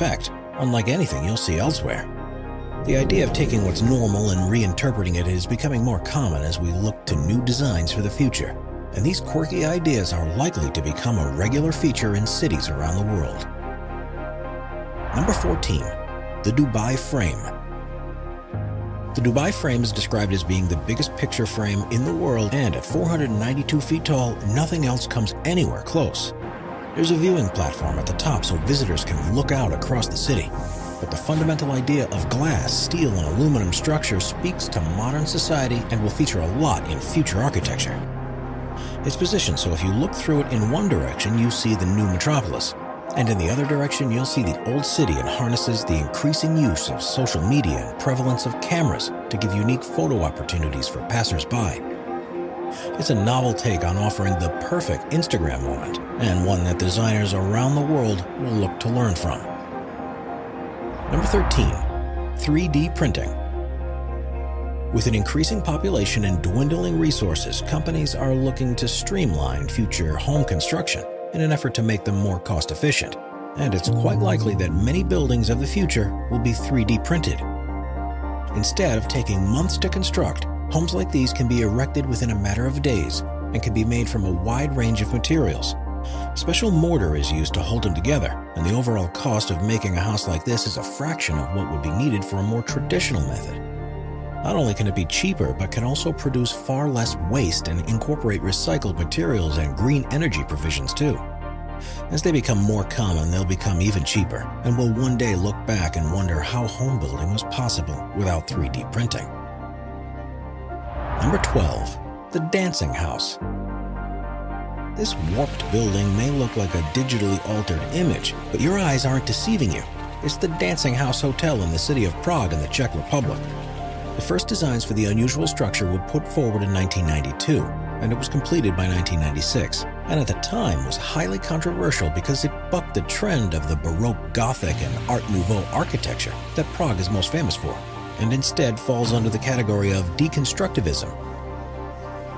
effect, unlike anything you'll see elsewhere. The idea of taking what's normal and reinterpreting it is becoming more common as we look to new designs for the future, and these quirky ideas are likely to become a regular feature in cities around the world. Number 14. The Dubai Frame. The Dubai Frame is described as being the biggest picture frame in the world, and at 492 feet tall, nothing else comes anywhere close. There's a viewing platform at the top so visitors can look out across the city. But the fundamental idea of glass, steel, and aluminum structure speaks to modern society and will feature a lot in future architecture. It's positioned so if you look through it in one direction, you see the new metropolis, and in the other direction, you'll see the old city and harnesses the increasing use of social media and prevalence of cameras to give unique photo opportunities for passers-by. It's a novel take on offering the perfect Instagram moment, and one that designers around the world will look to learn from. Number 13. 3D printing. With an increasing population and dwindling resources, companies are looking to streamline future home construction in an effort to make them more cost-efficient, and it's quite likely that many buildings of the future will be 3D printed. Instead of taking months to construct, homes like these can be erected within a matter of days and can be made from a wide range of materials. Special mortar is used to hold them together, and the overall cost of making a house like this is a fraction of what would be needed for a more traditional method. Not only can it be cheaper, but can also produce far less waste and incorporate recycled materials and green energy provisions too. As they become more common, they'll become even cheaper, and we'll one day look back and wonder how home building was possible without 3D printing. Number 12. The Dancing House. This warped building may look like a digitally altered image, but your eyes aren't deceiving you. It's the Dancing House Hotel in the city of Prague in the Czech Republic. The first designs for the unusual structure were put forward in 1992, and it was completed by 1996, and at the time was highly controversial because it bucked the trend of the Baroque Gothic and Art Nouveau architecture that Prague is most famous for, and instead falls under the category of deconstructivism.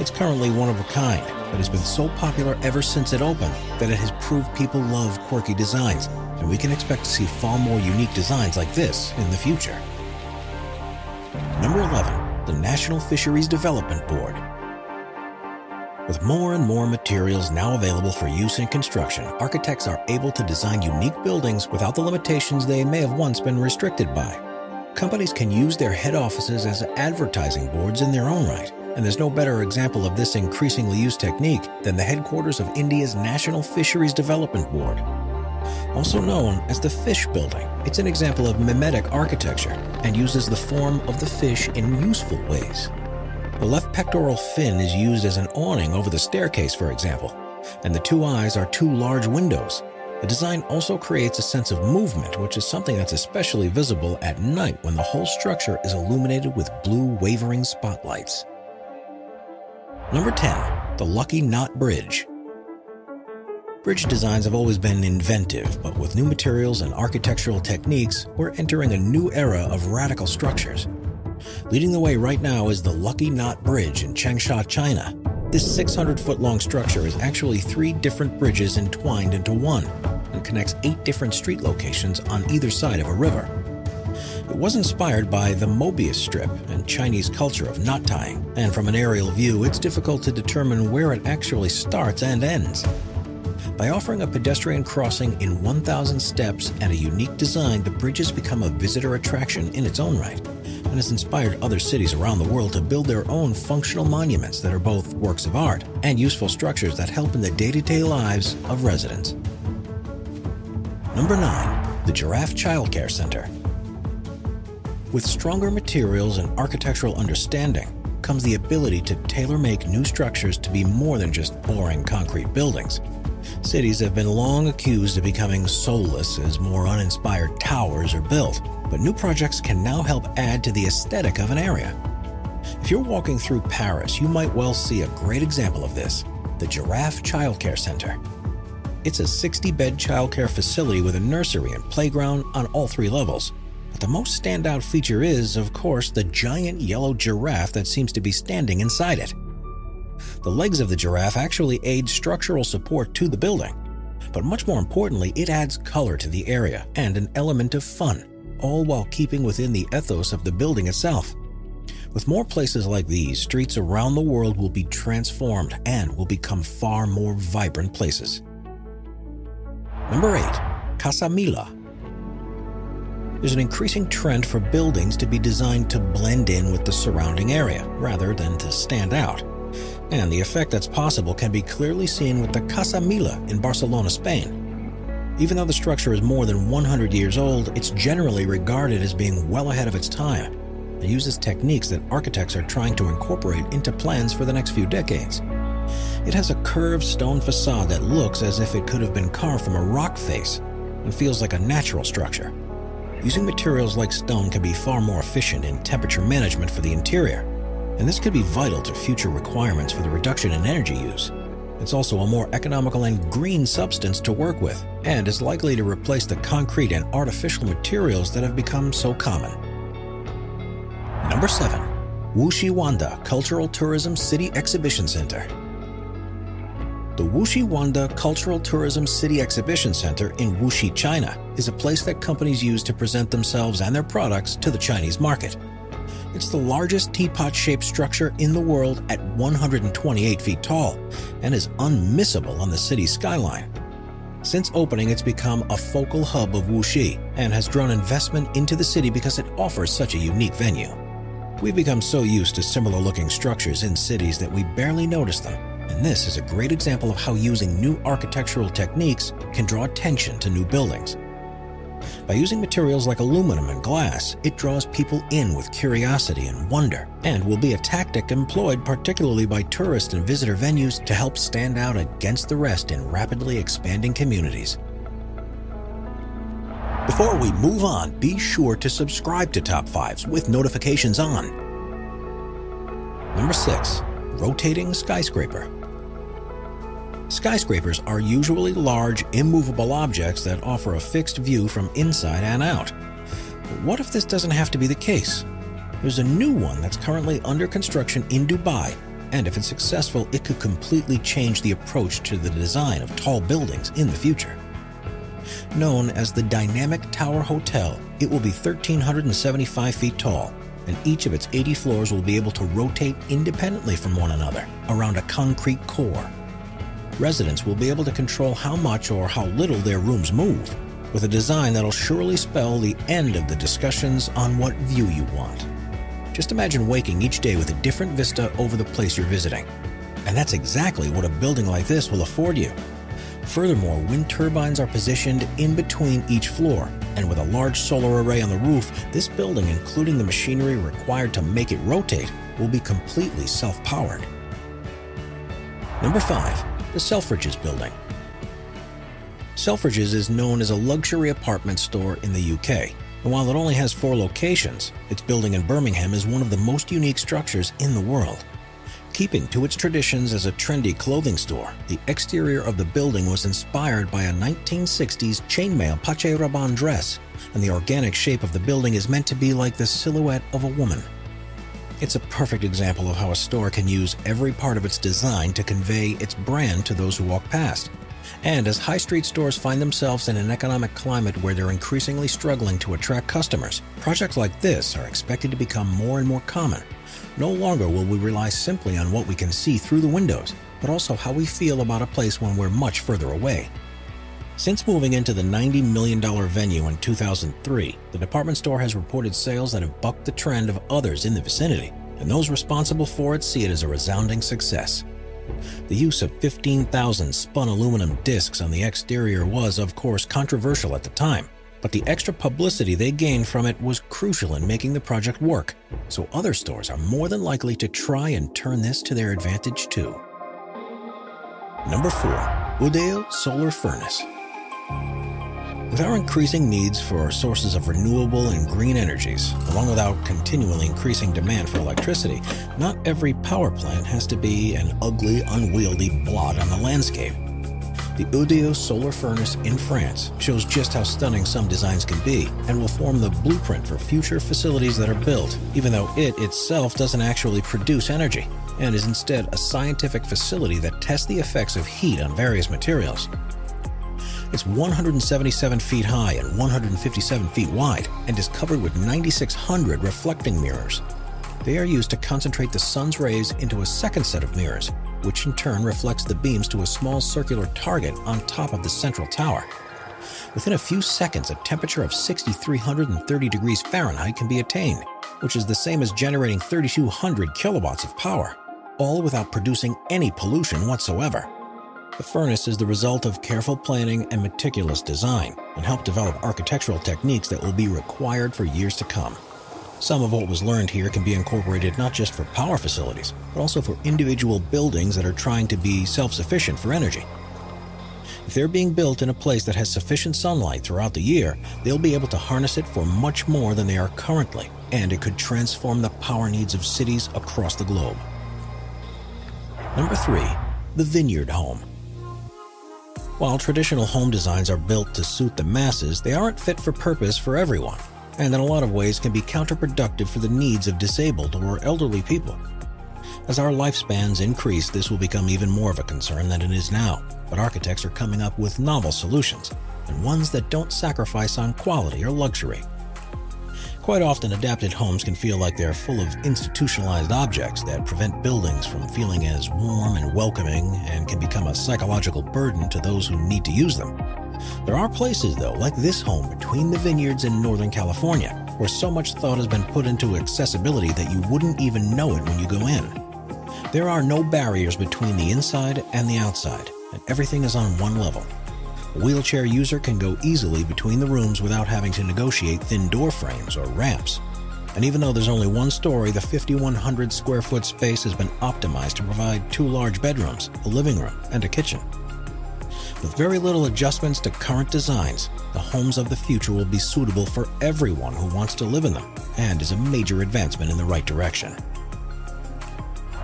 It's currently one of a kind, but has been so popular ever since it opened that it has proved people love quirky designs, and we can expect to see far more unique designs like this in the future. Number 11. The National Fisheries Development Board. With more and more materials now available for use in construction, architects are able to design unique buildings without the limitations they may have once been restricted by. Companies can use their head offices as advertising boards in their own right, and there's no better example of this increasingly used technique than the headquarters of India's National Fisheries Development Board. Also known as the Fish Building, it's an example of mimetic architecture and uses the form of the fish in useful ways. The left pectoral fin is used as an awning over the staircase, for example, and the two eyes are two large windows. The design also creates a sense of movement, which is something that's especially visible at night when the whole structure is illuminated with blue wavering spotlights. Number 10. The Lucky Knot Bridge. Bridge designs have always been inventive, but with new materials and architectural techniques, we're entering a new era of radical structures. Leading the way right now is the Lucky Knot Bridge in Changsha, China. This 600-foot-long structure is actually 3 different bridges entwined into one and connects 8 different street locations on either side of a river. It was inspired by the Mobius strip and Chinese culture of knot tying, and from an aerial view, it's difficult to determine where it actually starts and ends. By offering a pedestrian crossing in 1,000 steps and a unique design, the bridge has become a visitor attraction in its own right, and has inspired other cities around the world to build their own functional monuments that are both works of art and useful structures that help in the day-to-day lives of residents. Number 9. The Giraffe Childcare Center. With stronger materials and architectural understanding comes the ability to tailor-make new structures to be more than just boring concrete buildings. Cities have been long accused of becoming soulless as more uninspired towers are built, but new projects can now help add to the aesthetic of an area. If you're walking through Paris, you might well see a great example of this, the Giraffe Childcare Center. It's a 60-bed childcare facility with a nursery and playground on all 3 levels. But the most standout feature is, of course, the giant yellow giraffe that seems to be standing inside it. The legs of the giraffe actually aid structural support to the building, But much more importantly, it adds color to the area and an element of fun, all while keeping within the ethos of the building itself. With more places like these, streets around the world will be transformed and will become far more vibrant places. Number 8. Casamila. There's an increasing trend for buildings to be designed to blend in with the surrounding area, rather than to stand out. And the effect that's possible can be clearly seen with the Casa Mila in Barcelona, Spain. Even though the structure is more than 100 years old, it's generally regarded as being well ahead of its time. It uses techniques that architects are trying to incorporate into plans for the next few decades. It has a curved stone facade that looks as if it could have been carved from a rock face and feels like a natural structure. Using materials like stone can be far more efficient in temperature management for the interior, and this could be vital to future requirements for the reduction in energy use. It's also a more economical and green substance to work with, and is likely to replace the concrete and artificial materials that have become so common. Number 7. Wuxiwanda Cultural Tourism City Exhibition Center. The Wuxiwanda Cultural Tourism City Exhibition Center in Wuxi, China, is a place that companies use to present themselves and their products to the Chinese market. It's the largest teapot-shaped structure in the world at 128 feet tall and is unmissable on the city's skyline. Since opening, it's become a focal hub of Wuxi and has drawn investment into the city because it offers such a unique venue. We've become so used to similar-looking structures in cities that we barely notice them. And this is a great example of how using new architectural techniques can draw attention to new buildings. By using materials like aluminum and glass, it draws people in with curiosity and wonder, and will be a tactic employed particularly by tourist and visitor venues to help stand out against the rest in rapidly expanding communities. Before we move on, be sure to subscribe to Top 5s with notifications on. Number 6. Rotating skyscraper. Skyscrapers are usually large, immovable objects that offer a fixed view from inside and out. But what if this doesn't have to be the case? There's a new one that's currently under construction in Dubai, and if it's successful, it could completely change the approach to the design of tall buildings in the future. Known as the Dynamic Tower Hotel, it will be 1,375 feet tall, and each of its 80 floors will be able to rotate independently from one another around a concrete core. Residents will be able to control how much or how little their rooms move, with a design that'll surely spell the end of the discussions on what view you want. Just imagine waking each day with a different vista over the place you're visiting. And that's exactly what a building like this will afford you. Furthermore, wind turbines are positioned in between each floor, and with a large solar array on the roof, this building, including the machinery required to make it rotate, will be completely self-powered. Number 5. The Selfridges Building. Selfridges is known as a luxury apartment store in the UK, and while it only has 4 locations, its building in Birmingham is one of the most unique structures in the world. Keeping to its traditions as a trendy clothing store, the exterior of the building was inspired by a 1960s chainmail pache rabanne dress, and the organic shape of the building is meant to be like the silhouette of a woman. It's a perfect example of how a store can use every part of its design to convey its brand to those who walk past. And as high street stores find themselves in an economic climate where they're increasingly struggling to attract customers, projects like this are expected to become more and more common. No longer will we rely simply on what we can see through the windows, but also how we feel about a place when we're much further away. Since moving into the $90 million venue in 2003, the department store has reported sales that have bucked the trend of others in the vicinity, and those responsible for it see it as a resounding success. The use of 15,000 spun aluminum discs on the exterior was, of course, controversial at the time, but the extra publicity they gained from it was crucial in making the project work, so other stores are more than likely to try and turn this to their advantage too. Number 4. Udeo Solar Furnace. With our increasing needs for sources of renewable and green energies, along with our continually increasing demand for electricity, not every power plant has to be an ugly, unwieldy blot on the landscape. The Udeo Solar Furnace in France shows just how stunning some designs can be and will form the blueprint for future facilities that are built, even though it itself doesn't actually produce energy, and is instead a scientific facility that tests the effects of heat on various materials. It's 177 feet high and 157 feet wide and is covered with 9,600 reflecting mirrors. They are used to concentrate the sun's rays into a second set of mirrors, which in turn reflects the beams to a small circular target on top of the central tower. Within a few seconds, a temperature of 6,330 degrees Fahrenheit can be attained, which is the same as generating 3,200 kilowatts of power, all without producing any pollution whatsoever. The furnace is the result of careful planning and meticulous design, and helped develop architectural techniques that will be required for years to come. Some of what was learned here can be incorporated not just for power facilities, but also for individual buildings that are trying to be self-sufficient for energy. If they're being built in a place that has sufficient sunlight throughout the year, they'll be able to harness it for much more than they are currently, and it could transform the power needs of cities across the globe. Number 3. The vineyard home. While traditional home designs are built to suit the masses, they aren't fit for purpose for everyone, and in a lot of ways can be counterproductive for the needs of disabled or elderly people. As our lifespans increase, this will become even more of a concern than it is now, but architects are coming up with novel solutions, and ones that don't sacrifice on quality or luxury. Quite often, adapted homes can feel like they're full of institutionalized objects that prevent buildings from feeling as warm and welcoming, and can become a psychological burden to those who need to use them. There are places, though, like this home between the vineyards in Northern California, where so much thought has been put into accessibility that you wouldn't even know it when you go in. There are no barriers between the inside and the outside, and everything is on one level. A wheelchair user can go easily between the rooms without having to negotiate thin door frames or ramps. And even though there's only one story, the 5,100 square foot space has been optimized to provide 2 large bedrooms, a living room, and a kitchen. With very little adjustments to current designs, the homes of the future will be suitable for everyone who wants to live in them, and is a major advancement in the right direction.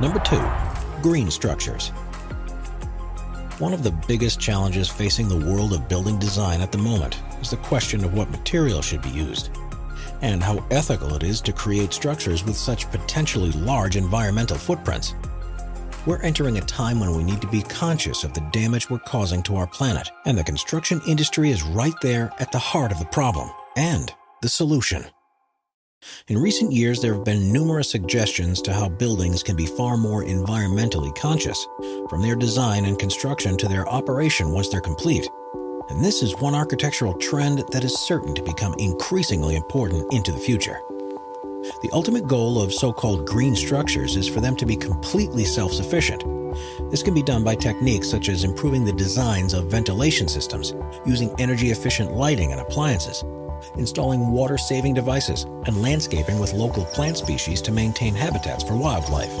Number 2. Green structures. One of the biggest challenges facing the world of building design at the moment is the question of what materials should be used, and how ethical it is to create structures with such potentially large environmental footprints. We're entering a time when we need to be conscious of the damage we're causing to our planet, and the construction industry is right there at the heart of the problem and the solution. In recent years, there have been numerous suggestions to how buildings can be far more environmentally conscious, from their design and construction to their operation once they're complete. And this is one architectural trend that is certain to become increasingly important into the future. The ultimate goal of so-called green structures is for them to be completely self-sufficient. This can be done by techniques such as improving the designs of ventilation systems, using energy-efficient lighting and appliances, installing water-saving devices, and landscaping with local plant species to maintain habitats for wildlife.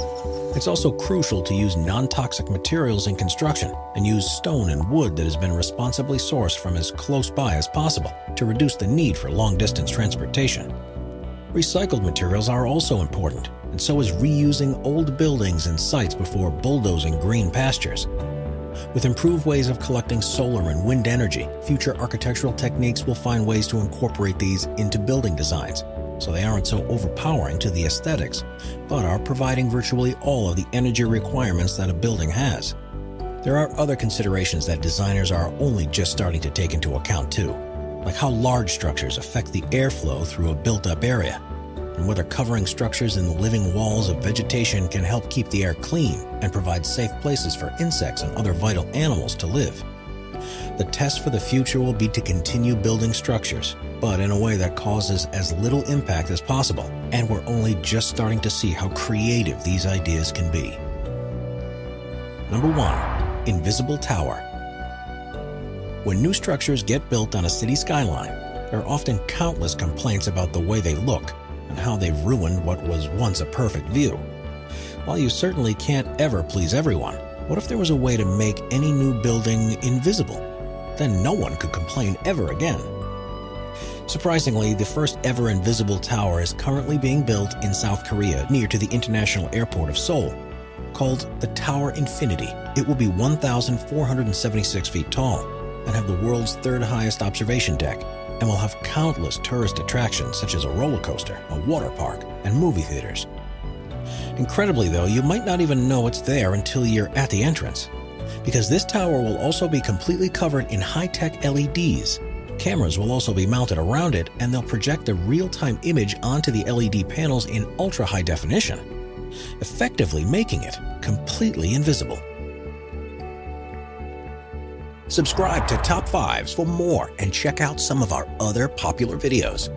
It's also crucial to use non-toxic materials in construction and use stone and wood that has been responsibly sourced from as close by as possible to reduce the need for long-distance transportation. Recycled materials are also important, and so is reusing old buildings and sites before bulldozing green pastures. With improved ways of collecting solar and wind energy, future architectural techniques will find ways to incorporate these into building designs, so they aren't so overpowering to the aesthetics, but are providing virtually all of the energy requirements that a building has. There are other considerations that designers are only just starting to take into account too, like how large structures affect the airflow through a built-up area, and whether covering structures in the living walls of vegetation can help keep the air clean and provide safe places for insects and other vital animals to live. The test for the future will be to continue building structures, but in a way that causes as little impact as possible, and we're only just starting to see how creative these ideas can be. Number 1. Invisible tower. When new structures get built on a city skyline, there are often countless complaints about the way they look and how they've ruined what was once a perfect view. While you certainly can't ever please everyone, what if there was a way to make any new building invisible? Then no one could complain ever again. Surprisingly, the first ever invisible tower is currently being built in South Korea near to the international airport of Seoul. Called the Tower Infinity, it will be 1,476 feet tall and have the world's 3rd highest observation deck, and will have countless tourist attractions such as a roller coaster, a water park, and movie theaters. Incredibly though, you might not even know it's there until you're at the entrance. Because this tower will also be completely covered in high-tech LEDs. Cameras will also be mounted around it, and they'll project a real-time image onto the LED panels in ultra-high definition, effectively making it completely invisible. Subscribe to Top 5s for more and check out some of our other popular videos.